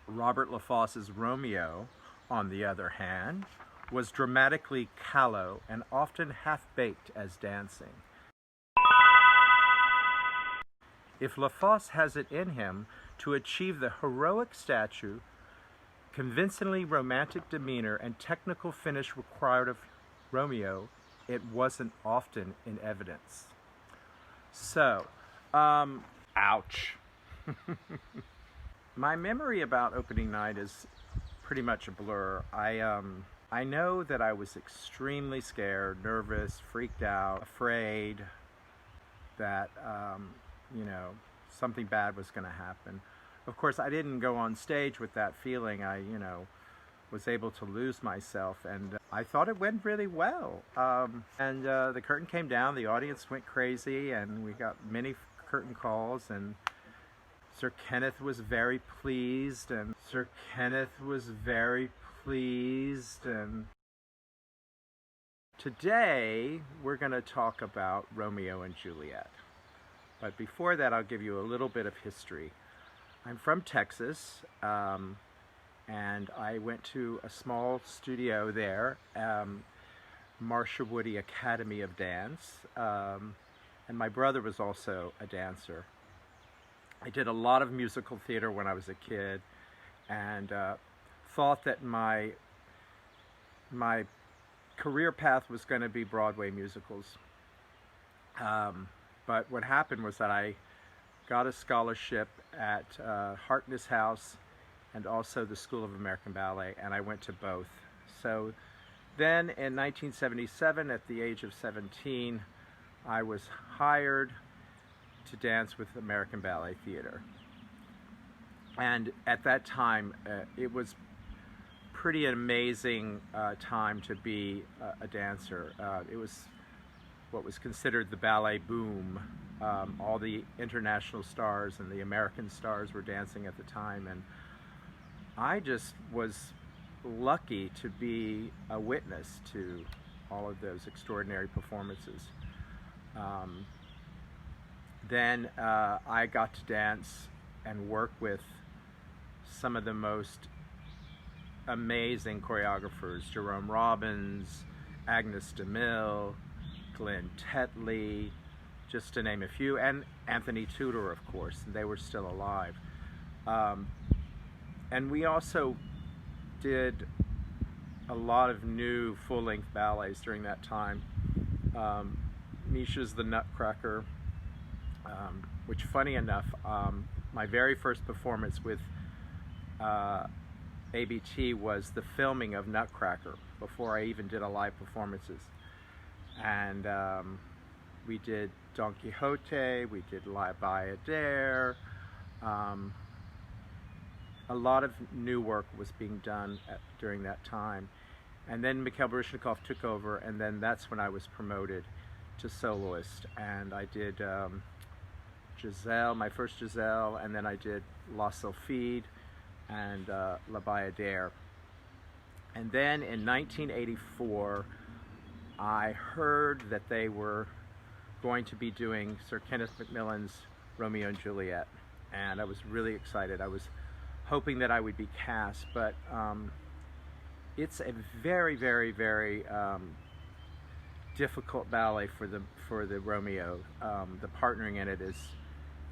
Robert LaFosse's Romeo, on the other hand, was dramatically callow and often half-baked as dancing. If LaFosse has it in him to achieve the heroic stature, convincingly romantic demeanor, and technical finish required of Romeo, it wasn't often in evidence. So, ouch. My memory about opening night is pretty much a blur. I know that I was extremely scared, nervous, freaked out, afraid that, something bad was going to happen. Of course, I didn't go on stage with that feeling. I, was able to lose myself, and I thought it went really well. The curtain came down, the audience went crazy, and we got many curtain calls, and Sir Kenneth was very pleased, and today we're going to talk about Romeo and Juliet. But before that, I'll give you a little bit of history. I'm from Texas, and I went to a small studio there, Marcia Woody Academy of Dance, and my brother was also a dancer. I did a lot of musical theater when I was a kid, and thought that my career path was going to be Broadway musicals. But what happened was that I got a scholarship at Harkness House and also the School of American Ballet, and I went to both. So then in 1977, at the age of 17, I was hired to dance with American Ballet Theater. And at that time, it was pretty amazing time to be a dancer. It was what was considered the ballet boom. All the international stars and the American stars were dancing at the time, and I just was lucky to be a witness to all of those extraordinary performances. Then I got to dance and work with some of the most amazing choreographers: Jerome Robbins, Agnes DeMille, Glenn Tetley, just to name a few, and Anthony Tudor, of course. They were still alive. And we also did a lot of new full-length ballets during that time. Misha's The Nutcracker, which, funny enough, my very first performance with ABT was the filming of Nutcracker before I even did a live performances. And we did Don Quixote, we did La Bayadere. A lot of new work was being done during that time. And then Mikhail Baryshnikov took over, and then that's when I was promoted to soloist. And I did Giselle, my first Giselle, and then I did La Sylphide and La Bayadere. And then in 1984, I heard that they were going to be doing Sir Kenneth MacMillan's Romeo and Juliet, and I was really excited. I was hoping that I would be cast, but it's a very, very, very difficult ballet for the Romeo. The partnering in it is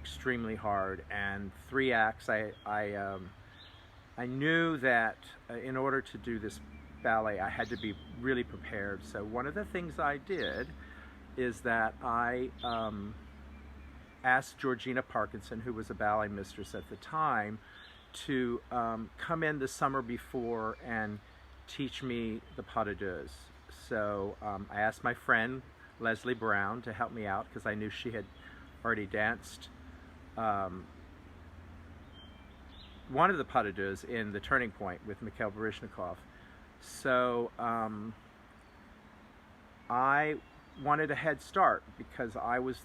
extremely hard, and 3 acts. I knew that in order to do this ballet, I had to be really prepared. So one of the things I did is that I asked Georgina Parkinson, who was a ballet mistress at the time, to come in the summer before and teach me the pas de deux. So I asked my friend Leslie Browne to help me out, because I knew she had already danced one of the pas de deux in The Turning Point with Mikhail Baryshnikov. So I wanted a head start because I was,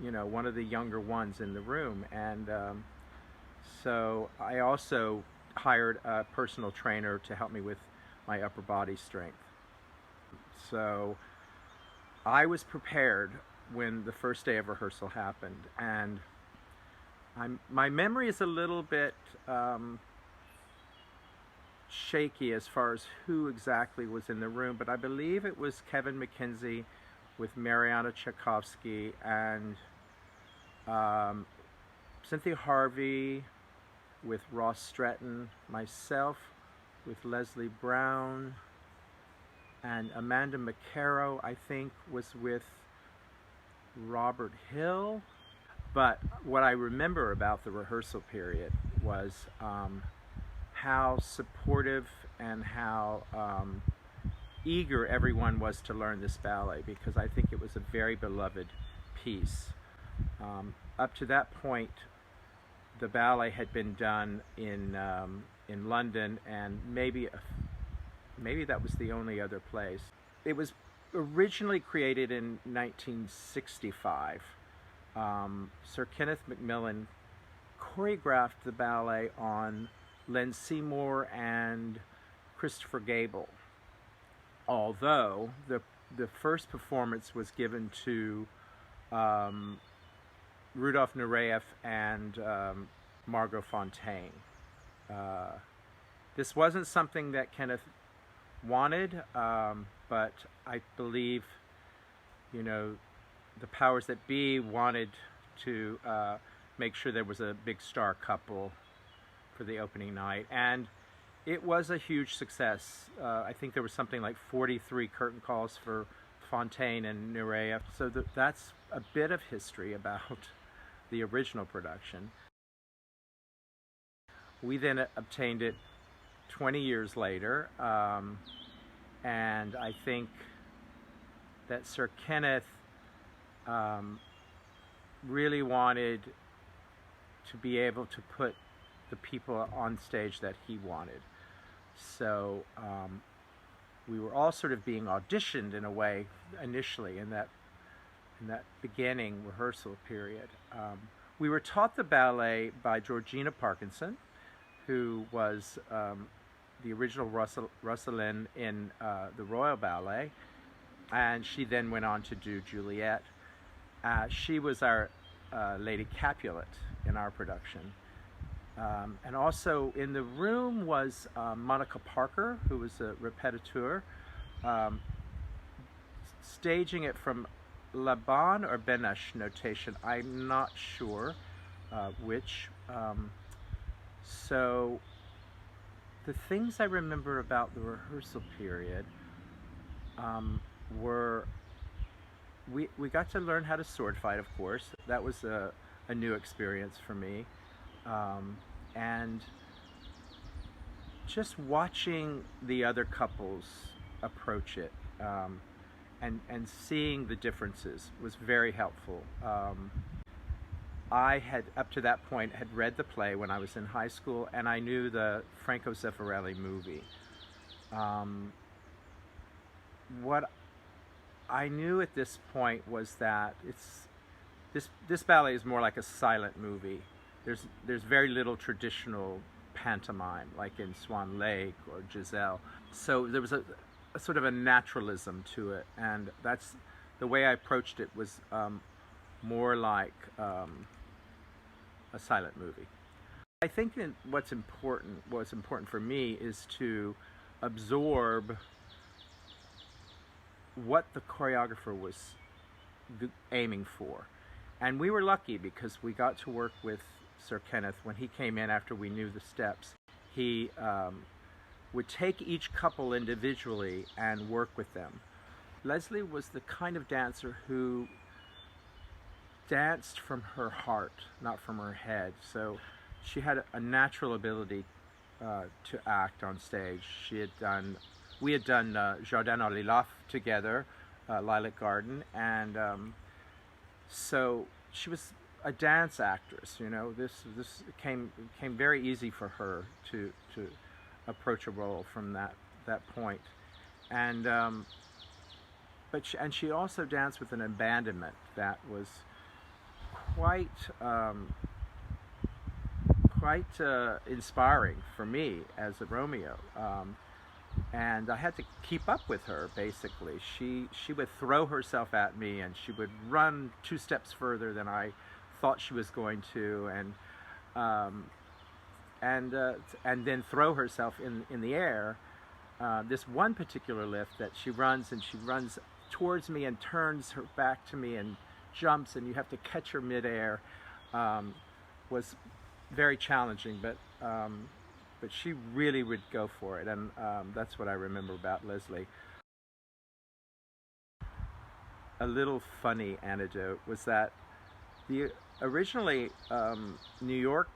one of the younger ones in the room, and so I also hired a personal trainer to help me with my upper body strength. So I was prepared when the first day of rehearsal happened, and my memory is a little bit shaky as far as who exactly was in the room, but I believe it was Kevin McKenzie with Mariana Tchaikovsky and Cynthia Harvey with Ross Stretton, myself with Leslie Browne, and Amanda McCarrow, I think, was with Robert Hill. But what I remember about the rehearsal period was how supportive and how eager everyone was to learn this ballet, because I think it was a very beloved piece. Up to that point, the ballet had been done in London, and maybe that was the only other place. It was originally created in 1965. Sir Kenneth MacMillan choreographed the ballet on Len Seymour and Christopher Gable, although the first performance was given to Rudolf Nureyev and Margot Fonteyn. This wasn't something that Kenneth wanted, but I believe, you know, the powers that be wanted to make sure there was a big star couple for the opening night, and it was a huge success. I think there was something like 43 curtain calls for Fonteyn and Nureyev, so that's a bit of history about the original production. We then obtained it 20 years later, and I think that Sir Kenneth really wanted to be able to put the people on stage that he wanted. So we were all sort of being auditioned in a way initially in that beginning rehearsal period. We were taught the ballet by Georgina Parkinson, who was the original Rosalind in the Royal Ballet, and she then went on to do Juliet. She was our Lady Capulet in our production. And also in the room was Monica Parker, who was a repetiteur, staging it from Laban or Benesch notation. I'm not sure which. So the things I remember about the rehearsal period were we got to learn how to sword fight, of course. That was a new experience for me. And just watching the other couples approach it and seeing the differences was very helpful. I had, up to that point, had read the play when I was in high school, and I knew the Franco Zeffirelli movie. What I knew at this point was that this ballet is more like a silent movie. There's very little traditional pantomime like in Swan Lake or Giselle. So there was a sort of a naturalism to it, and that's the way I approached it, was more like a silent movie. I think that what's important for me is to absorb what the choreographer was aiming for. And we were lucky because we got to work with Sir Kenneth. When he came in after we knew the steps, he would take each couple individually and work with them. Leslie was the kind of dancer who danced from her heart, not from her head. So she had a natural ability to act on stage. We had done Jardin à Lilas together, Lilac Garden, and so she was a dance actress. You know, this came very easy for her to approach a role from that point, and she also danced with an abandonment that was quite inspiring for me as a Romeo. And I had to keep up with her, basically. She would throw herself at me, and she would run 2 steps further than I thought she was going to, and and then throw herself in the air. This one particular lift that she runs towards me and turns her back to me and jumps, and you have to catch her midair, was very challenging, but she really would go for it, and that's what I remember about Leslie. A little funny anecdote was that originally New York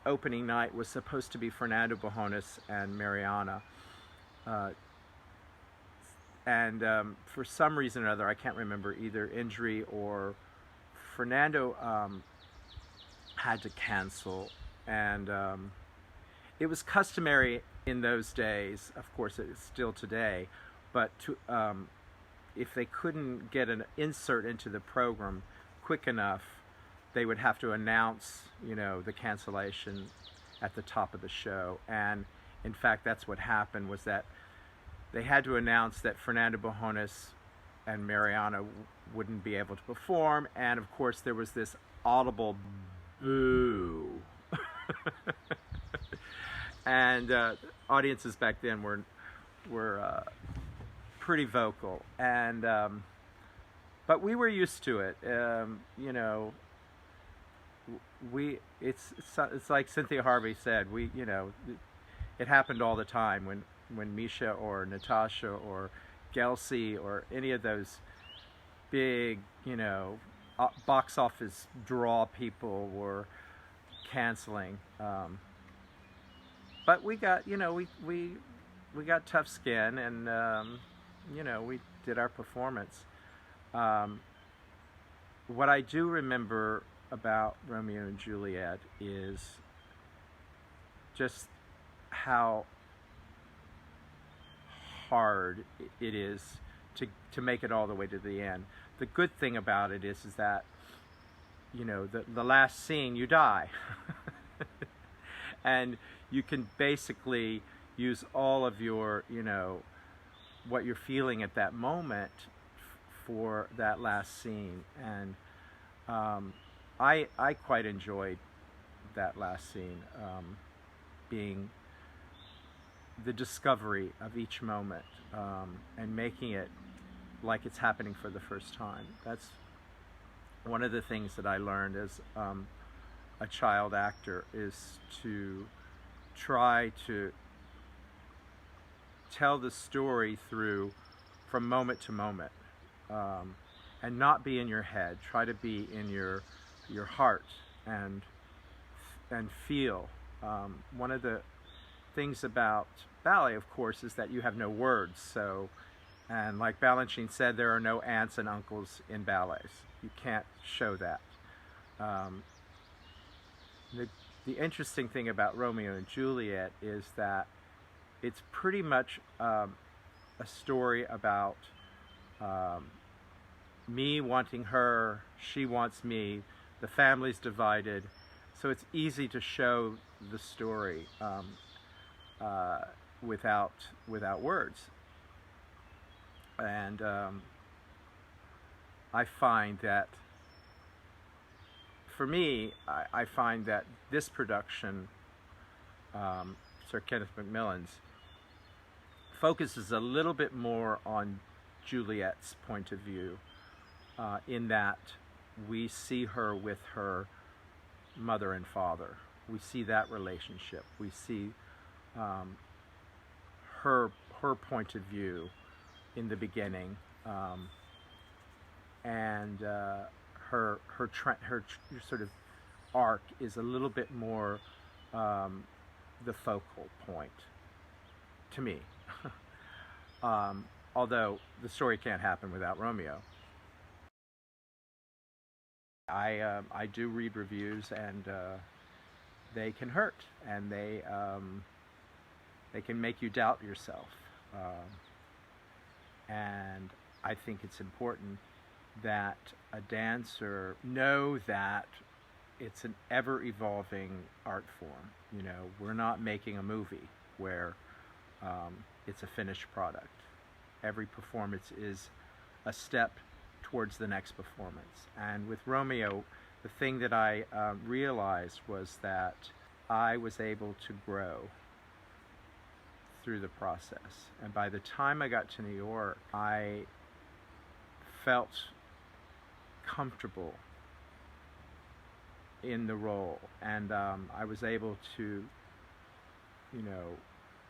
opening night was supposed to be Fernando Bojones and Mariana, and for some reason or other, I can't remember, either injury or Fernando had to cancel, and it was customary in those days, of course it is still today, but if they couldn't get an insert into the program quick enough, they would have to announce, the cancellation at the top of the show. And in fact, that's what happened, was that they had to announce that Fernando Bojones and Mariana wouldn't be able to perform, and of course there was this audible boo. And audiences back then were pretty vocal, and but we were used to it. It's like Cynthia Harvey said. It happened all the time when Misha or Natasha or Gelsey or any of those big box office draw people were canceling. But we got we got tough skin, and we did our performance. What I do remember about Romeo and Juliet is just how hard it is to make it all the way to the end. The good thing about it is that the last scene, you die. And you can basically use all of your, what you're feeling at that moment for that last scene. And I quite enjoyed that last scene, being the discovery of each moment, and making it like it's happening for the first time. That's one of the things that I learned as a child actor, is to try to tell the story from moment to moment, and not be in your head. Try to be in your heart and feel. One of the things about ballet, of course, is that you have no words. And like Balanchine said, there are no aunts and uncles in ballets. You can't show that. The interesting thing about Romeo and Juliet is that it's pretty much a story about me wanting her, she wants me, the family's divided, so it's easy to show the story without words. And I find that, for me, I find that this production, Sir Kenneth MacMillan's, focuses a little bit more on Juliet's point of view, in that we see her with her mother and father. We see that relationship. We see her point of view in the beginning, and her sort of arc is a little bit more the focal point to me. Although the story can't happen without Romeo. I do read reviews, and they can hurt, and they can make you doubt yourself. And I think it's important that a dancer know that it's an ever-evolving art form. We're not making a movie where it's a finished product. Every performance is a step towards the next performance. And with Romeo, the thing that I realized was that I was able to grow through the process. And by the time I got to New York, I felt comfortable in the role, and I was able to,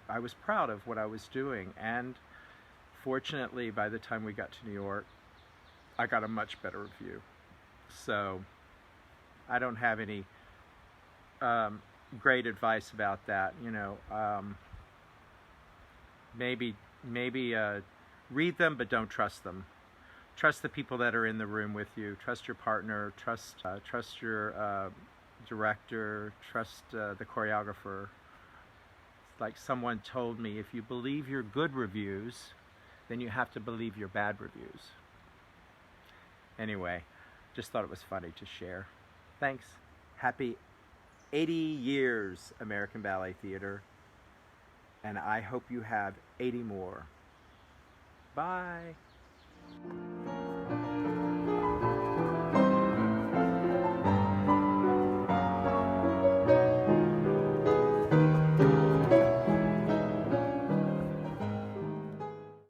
I was proud of what I was doing, and fortunately by the time we got to New York, I got a much better review. So I don't have any great advice about that. Maybe read them, but don't trust them. Trust the people that are in the room with you. Trust your partner. Trust your director. Trust the choreographer. Like someone told me, if you believe your good reviews, then you have to believe your bad reviews. Anyway, just thought it was funny to share. Thanks. Happy 80 years, American Ballet Theater. And I hope you have 80 more. Bye.